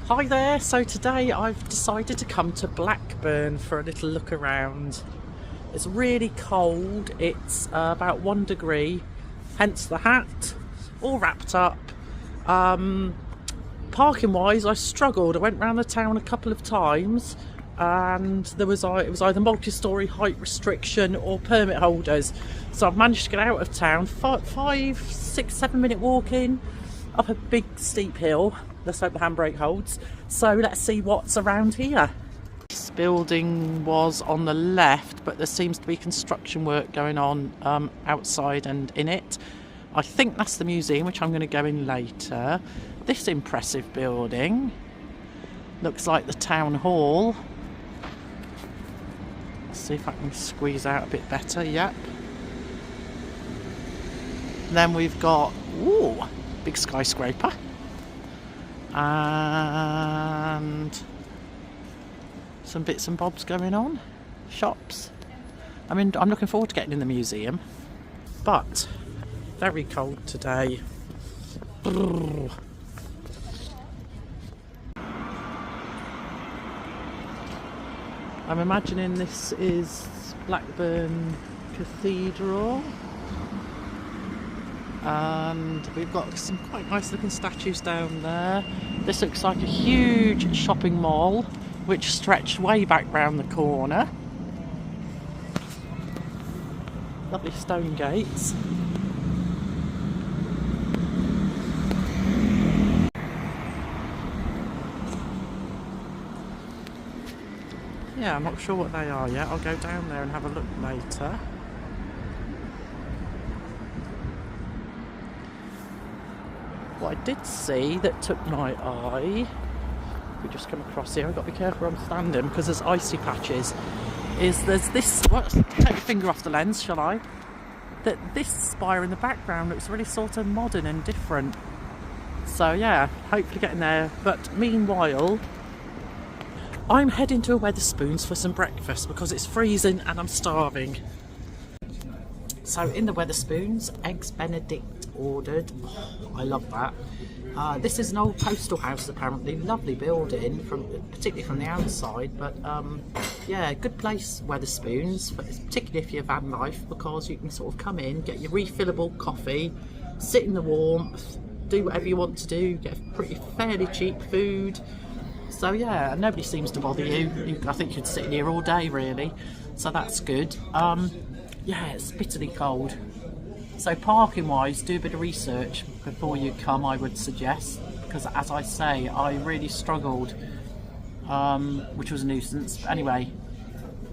Hi there, so today I've decided to come to Blackburn for a little look around. It's really cold, it's about 1 degree, hence the hat, all wrapped up. Parking wise I struggled. I went round the town a couple of times and it was either multi-storey height restriction or permit holders. So I've managed to get out of town, 5, 6, 7 minute walk in, up a big steep hill. Let's hope the handbrake holds. So let's see what's around here. This building was on the left, but there seems to be construction work going on outside and in it. I think that's the museum, which I'm going to go in later. This impressive building looks like the town hall. Let's see if I can squeeze out a bit better. Yep. Then we've got, ooh, big skyscraper. And some bits and bobs going on, shops. I mean, I'm looking forward to getting in the museum, but very cold today. Brrr. I'm imagining this is Blackburn Cathedral. And we've got some quite nice looking statues down there. This looks like a huge shopping mall which stretched way back round the corner. Lovely stone gates. Yeah, I'm not sure what they are yet. I'll go down there and have a look later. What I did see that took my eye, we just come across here, I've got to be careful where I'm standing because there's icy patches, is there's this, take your finger off the lens, shall I? That this spire in the background looks really sort of modern and different. So yeah, hopefully getting there. But meanwhile, I'm heading to a Wetherspoons for some breakfast because it's freezing and I'm starving. So in the Wetherspoons, eggs Benedict ordered. Oh, I love that. This is an old postal house apparently, lovely building, particularly from the outside, but yeah, good place, Wetherspoons, particularly if you're van life, because you can sort of come in, get your refillable coffee, sit in the warmth, do whatever you want to do, get pretty fairly cheap food. So yeah, nobody seems to bother you. I think you'd sit here all day really, so that's good. Yeah, it's bitterly cold. So parking wise, do a bit of research before you come, I would suggest, because as I say, I really struggled, which was a nuisance. But anyway,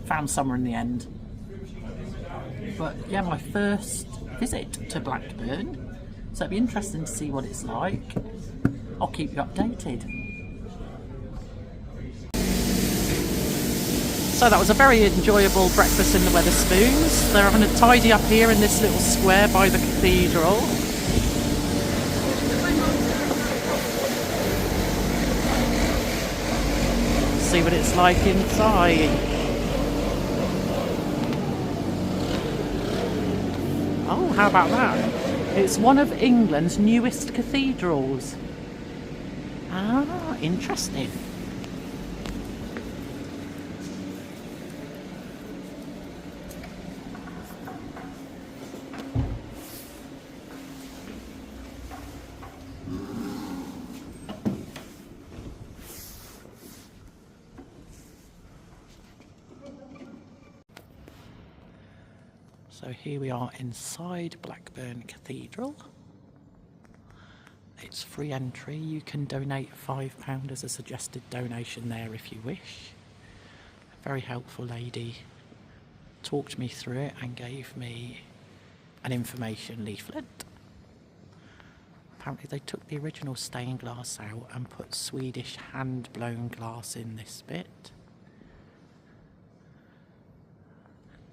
found somewhere in the end. But yeah, my first visit to Blackburn, so it'd be interesting to see what it's like. I'll keep you updated. So that was a very enjoyable breakfast in the Wetherspoons. They're having a tidy up here in this little square by the cathedral. See what it's like inside. Oh, how about that? It's one of England's newest cathedrals. Ah, interesting. So here we are inside Blackburn Cathedral. It's free entry. You can donate £5 as a suggested donation there if you wish. A very helpful lady talked me through it and gave me an information leaflet. Apparently they took the original stained glass out and put Swedish hand-blown glass in this bit.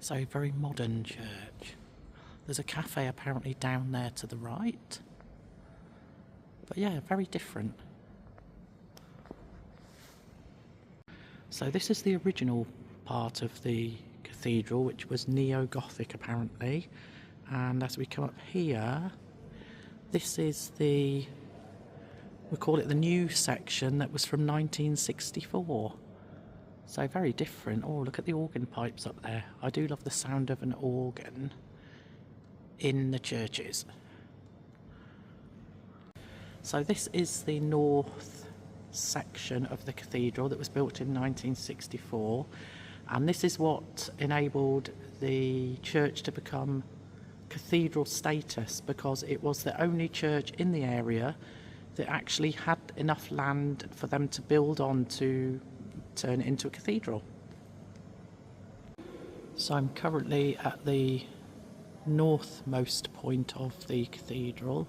So very modern church. There's a cafe apparently down there to the right. But yeah, very different. So this is the original part of the cathedral, which was neo-Gothic apparently. And as we come up here, this is the We call it the new section that was from 1964. So very different. Oh, look at the organ pipes up there. I do love the sound of an organ in the churches. So this is the north section of the cathedral that was built in 1964, and this is what enabled the church to become cathedral status, because it was the only church in the area that actually had enough land for them to build on to turn it into a cathedral. So I'm currently at the northmost point of the cathedral.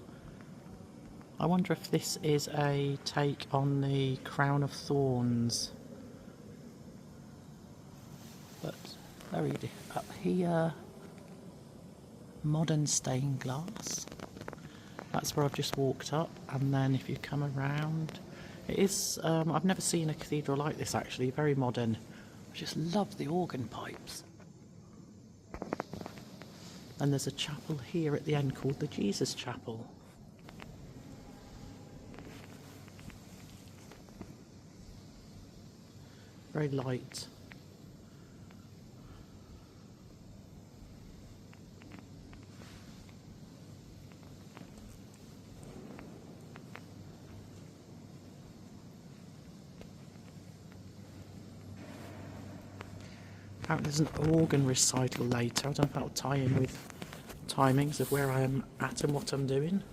I wonder if this is a take on the crown of thorns. But very up here, modern stained glass. That's where I've just walked up, and then if you come around, it is, I've never seen a cathedral like this actually, very modern. I just love the organ pipes. And there's a chapel here at the end called the Jesus Chapel. Very light. Apparently there's an organ recital later. I don't know if that'll tie in with timings of where I am at and what I'm doing.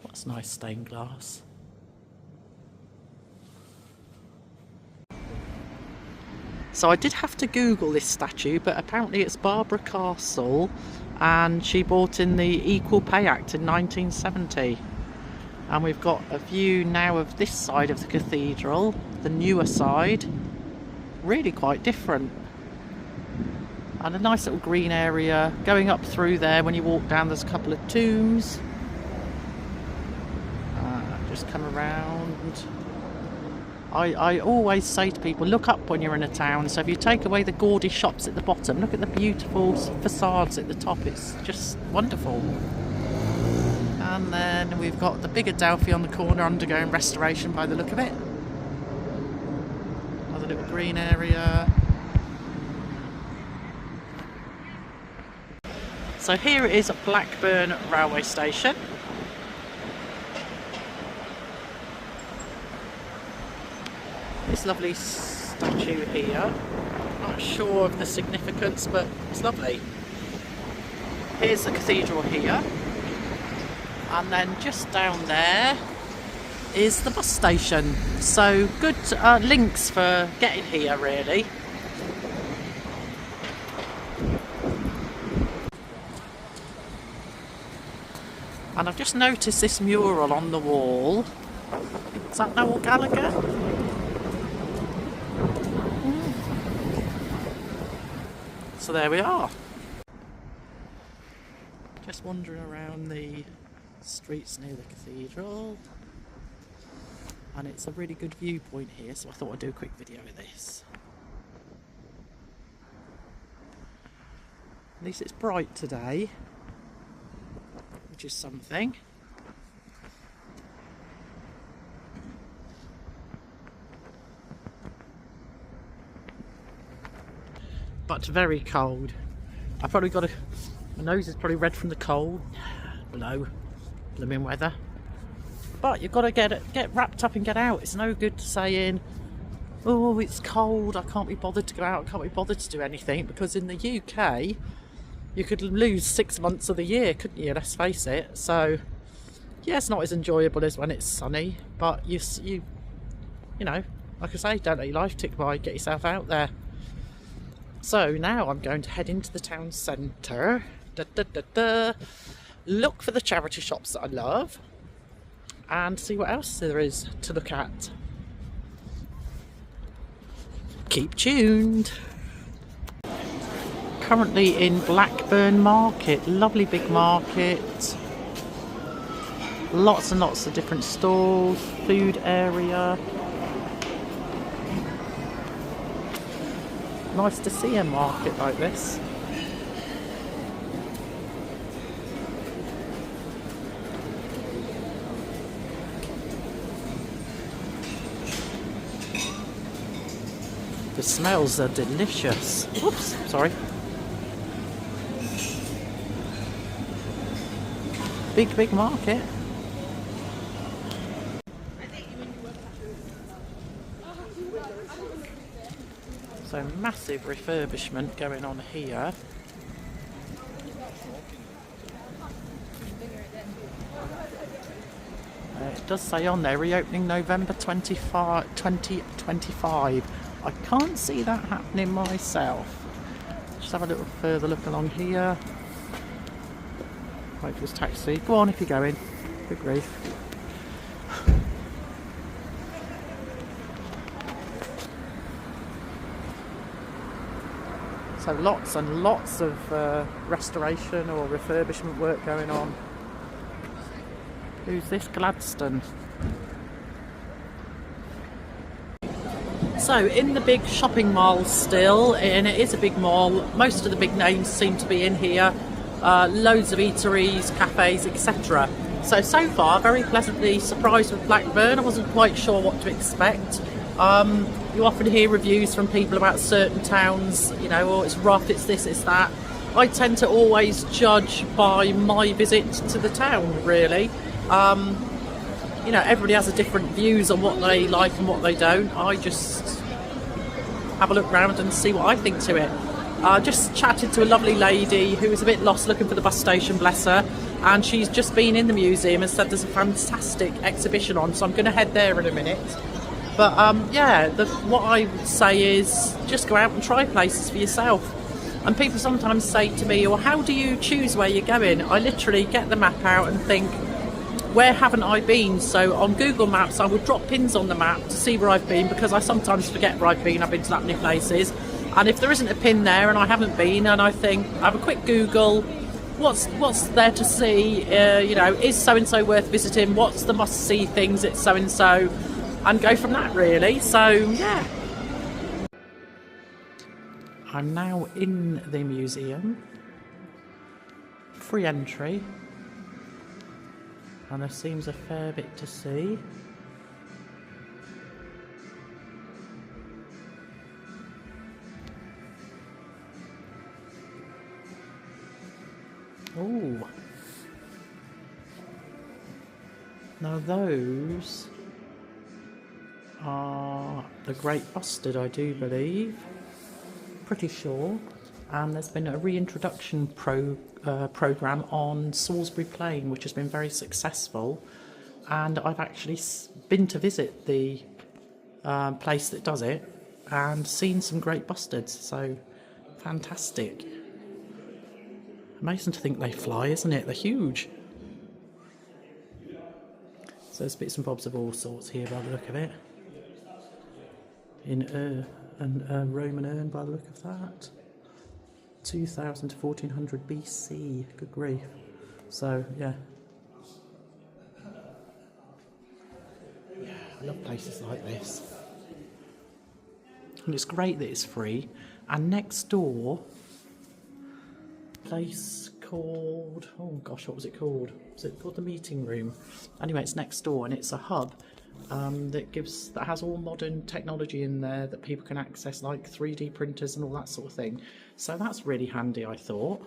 That's nice stained glass. So I did have to Google this statue, but apparently it's Barbara Castle, and she brought in the Equal Pay Act in 1970. And we've got a view now of this side of the cathedral, the newer side, really quite different. And a nice little green area going up through there. When you walk down, there's a couple of tombs. Just come around. I always say to people, look up when you're in a town. So if you take away the gaudy shops at the bottom, look at the beautiful facades at the top. It's just wonderful. And then we've got the big Adelphi on the corner undergoing restoration by the look of it. Another little green area. So here it is at Blackburn railway station. This lovely statue here. Not sure of the significance, but it's lovely. Here's the cathedral here. And then just down there is the bus station. So good links for getting here, really. And I've just noticed this mural on the wall. Is that Noel Gallagher? So there we are. Just wandering around the streets near the cathedral, and it's a really good viewpoint here, so I thought I'd do a quick video of this. At least it's bright today, which is something. But very cold. I've probably got my nose is probably red from the cold. Below. Blooming weather. But you've got to get wrapped up and get out. It's no good saying, oh, it's cold, I can't be bothered to go out, I can't be bothered to do anything, because in the UK you could lose 6 months of the year, couldn't you? Let's face it. So yeah, it's not as enjoyable as when it's sunny, but you know, like I say, don't let your life tick by, get yourself out there. So now I'm going to head into the town centre, look for the charity shops that I love, and see what else there is to look at. Keep tuned. Currently in Blackburn Market, lovely big market. Lots and lots of different stalls, food area. Nice to see a market like this. The smells are delicious. Oops, sorry. Big market. So massive refurbishment going on here. It does say on there reopening November 2025. I can't see that happening myself. Just have a little further look along here. Wait for this taxi. Go on if you're going. Good grief. So lots and lots of restoration or refurbishment work going on. Who's this? Gladstone. So in the big shopping mall still, and it is a big mall, most of the big names seem to be in here. Loads of eateries, cafes, etc. So far, very pleasantly surprised with Blackburn. I wasn't quite sure what to expect. You often hear reviews from people about certain towns, you know, oh, it's rough, it's this, it's that. I tend to always judge by my visit to the town, really. You know, everybody has a different views on what they like and what they don't. I just have a look around and see what I think to it. Just chatted to a lovely lady who was a bit lost looking for the bus station, bless her, and she's just been in the museum and said there's a fantastic exhibition on, so I'm going to head there in a minute. But yeah, what I would say is just go out and try places for yourself. And people sometimes say to me, well, how do you choose where you're going? I literally get the map out and think, where haven't I been? So on Google Maps, I will drop pins on the map to see where I've been, because I sometimes forget where I've been. I've been to that many places. And if there isn't a pin there and I haven't been, and I think, have a quick Google, what's there to see? You know, is so-and-so worth visiting? What's the must-see things at so-and-so? And go from that, really. So, yeah. I'm now in the museum. Free entry. And there seems a fair bit to see. Oh. Now those are the Great Bustard, I do believe. Pretty sure. And there's been a reintroduction programme on Salisbury Plain, which has been very successful. And I've actually been to visit the place that does it and seen some great bustards. So, fantastic. Amazing to think they fly, isn't it? They're huge. So there's bits and bobs of all sorts here by the look of it. In a Roman urn by the look of that. 2000 to 1400 BC. Good grief. So, yeah. Yeah, I love places like this. And it's great that it's free. And next door, place called, oh gosh, what was it called? Was it called the meeting room? Anyway, it's next door, and it's a hub that has all modern technology in there that people can access, like 3D printers and all that sort of thing. So that's really handy, I thought.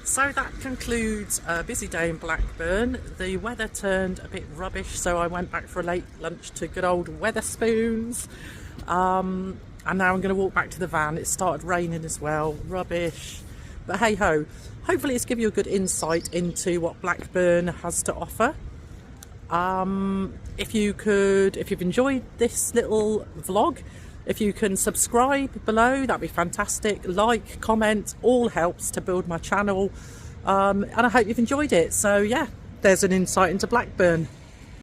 So that concludes a busy day in Blackburn. The weather turned a bit rubbish, so I went back for a late lunch to good old Wetherspoons. And now I'm going to walk back to the van. It started raining as well, rubbish. But hey ho, hopefully it's given you a good insight into what Blackburn has to offer. If you've enjoyed this little vlog, if you can subscribe below, that'd be fantastic. Like, comment, all helps to build my channel. And I hope you've enjoyed it. So yeah, there's an insight into Blackburn.